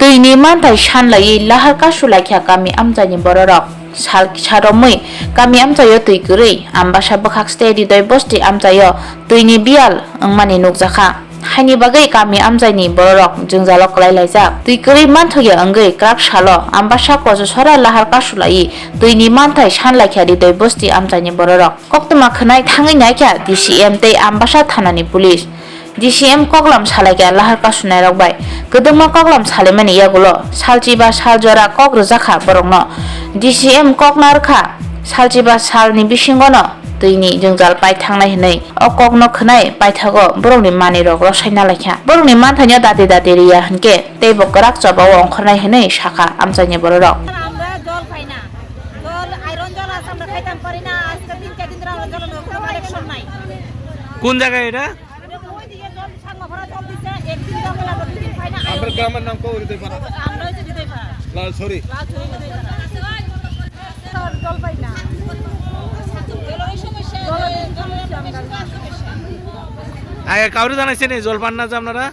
दैनि मानथाय सानलायै लाहार कासुलायख्या गामि आमजानि बररक सारमै गामि आमजायो दै गरै आम्बासा बखाक स्टेडि दय बस्ति आमजायो दैनि बियाल अंमानि नुकजाखा हायनि बागै गामि आमजायनि बररक जोंजालक लायलायजाक दै गरै मानथयो अंगै क्राक सालो आम्बासा कजसरा लाहार कासुलायै दैनि मानथाय सानलायख्यारि दय बस्ति आमजायनि बररक कक्तमा खनाय थाङै नायख्या DCM तै आम्बासा थानानि पुलिस DCM कगलाम सालायग्या लाहार कासुनाय रकबाय गदमा कगलाम सालेमानि यागुलो सालचिबा सालजरा कग्रजाखा बरंनो DCM कगनारखा सालचिबा सालनि बिसिंगनो दैनि जोंजाल पाय थांनाय हनै अकगनो खनाय पायथागो बरंनि मानि रग रसायना लायख्या बरंनि मानथायनो दाते दाते रिया हनके तेबो गराक जबाव अंखरनाय हनै शाखा आमजायनि बररक কোন জায়গায় এটা আপনার গ্রামের নাম কো হৃদয় পাড়া আমরা হচ্ছে হৃদয় পাড়া লালছড়ি জল পাই না জলের সমস্যা আগে কাউরে জানাইছেন এই জল পান না যে আপনারা